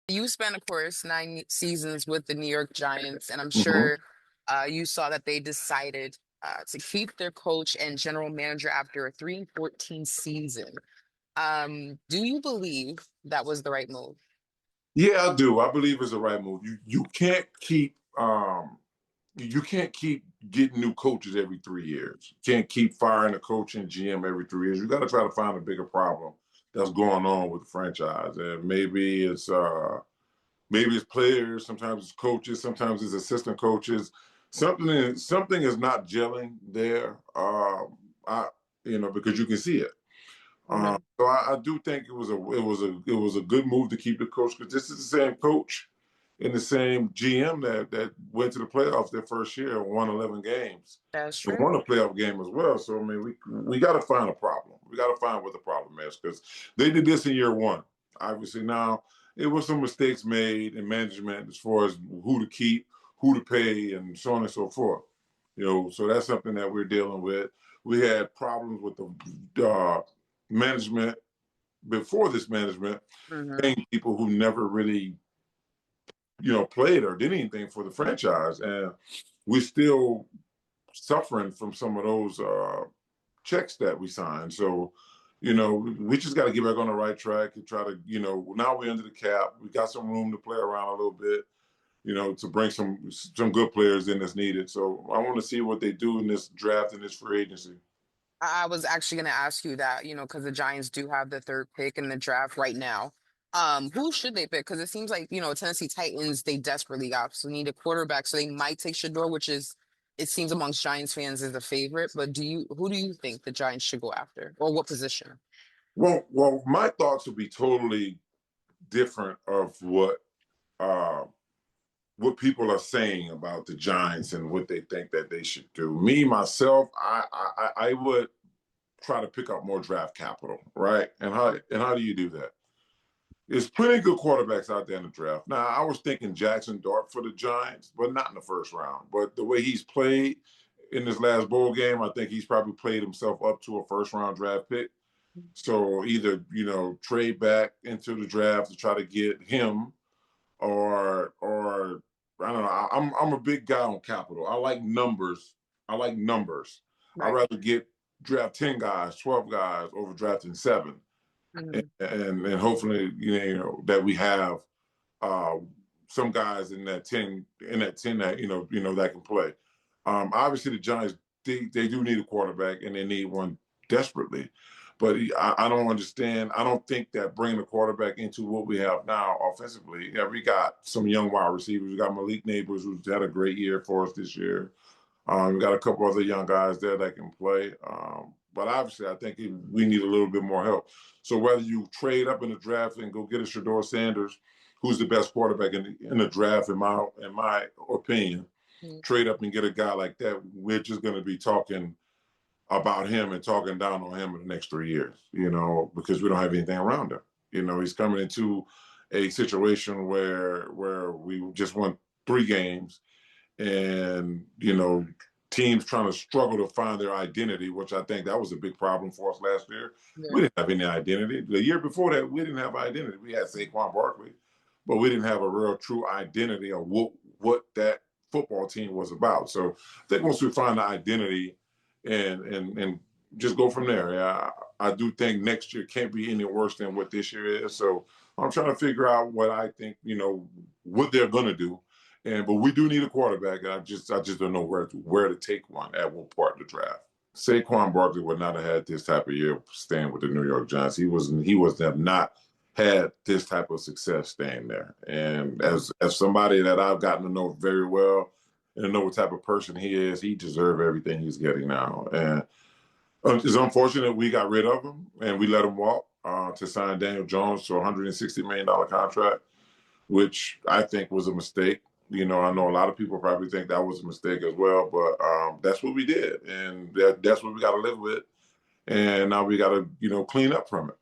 You spent, of course, 9 seasons with the New York Giants, and I'm Hmm. sure you saw that they decided to keep their coach and general manager after a 3-14 season. Do you believe that was the right move? Yeah, I do. I believe it's the right move. You can't keep getting new coaches every 3 years. You can't keep firing a coach and GM every 3 years. You got to try to find a bigger problem that's going on with the franchise, and maybe it's players, sometimes it's coaches, sometimes it's assistant coaches. Something is not gelling there. I because you can see it. Hmm. So I do think it was a good move to keep the coach, because this is the same coach and the same GM that went to the playoffs their first year and won 11 games That's and true. won a playoff game as well. So I mean, we got to find a problem. We got to find what the problem is, because they did this in year one. Obviously, now it was some mistakes made in management as far as who to keep, who to pay, and so on and so forth. So that's something that we're dealing with. We had problems with the management before this management, Hmm. paying people who never really played or did anything for the franchise, and we're still suffering from some of those checks that we signed. So we just got to get back on the right track and try to, now we're under the cap. We got some room to play around a little bit, to bring some good players in that's needed. So I want to see what they do in this draft and this free agency. I was actually going to ask you that, because the Giants do have the third pick in the draft right now. Who should they pick? Because it seems like, Tennessee Titans, they desperately also need a quarterback, so they might take Shador, which is, it seems amongst Giants fans is the favorite. But who do you think the Giants should go after, or what position? Well, my thoughts would be totally different of uh, what people are saying about the Giants and what they think that they should do. Me myself, I would try to pick up more draft capital, right? And how do you do that? There's plenty of good quarterbacks out there in the draft. Now, I was thinking Jackson Dart for the Giants, but not in the first round. But the way he's played in this last bowl game, I think he's probably played himself up to a first round draft pick. So either trade back into the draft to try to get him, or I don't know. I'm a big guy on capital. I like numbers. I like numbers. I'd Right. rather get draft 10 guys, 12 guys over drafting seven, and Hmm. and hopefully that we have uh, some guys in that 10 that that can play. Obviously, the Giants, they do need a quarterback, and they need one desperately. But I don't understand. I don't think that bringing the quarterback into what we have now offensively. Yeah, we got some young wide receivers. We got Malik Neighbors, who's had a great year for us this year. We got a couple other young guys there that can play. But obviously, I think we need a little bit more help. So whether you trade up in the draft and go get a Shador Sanders, who's the best quarterback in the draft, in my opinion, trade up and get a guy like that, we're just going to be talking about him and talking down on him in the next 3 years, because we don't have anything around him. He's coming into a situation where we just won 3 games, and teams trying to struggle to find their identity, which I think that was a big problem for us last year. We Yeah. didn't have any identity. The year before that, we didn't have identity. We had Saquon Barkley, but we didn't have a real true identity of what that football team was about. So I think once we find the identity and just go from there. Yeah, I do think next year can't be any worse than what this year is. So I'm trying to figure out what I think, what they're gonna do. But we do need a quarterback. And I just don't know where to take one at what part of the draft. Saquon Barkley would not have had this type of year staying with the New York Giants. He was have not had this type of success staying there. And as somebody that I've gotten to know very well and know what type of person he is, he deserves everything he's getting now. And it's unfortunate we got rid of him and we let him walk to sign Daniel Jones to a $160 million contract, which I think was a mistake. I know a lot of people probably think that was a mistake as well, but that's what we did, and that's what we got to live with. And now we got to, clean up from it.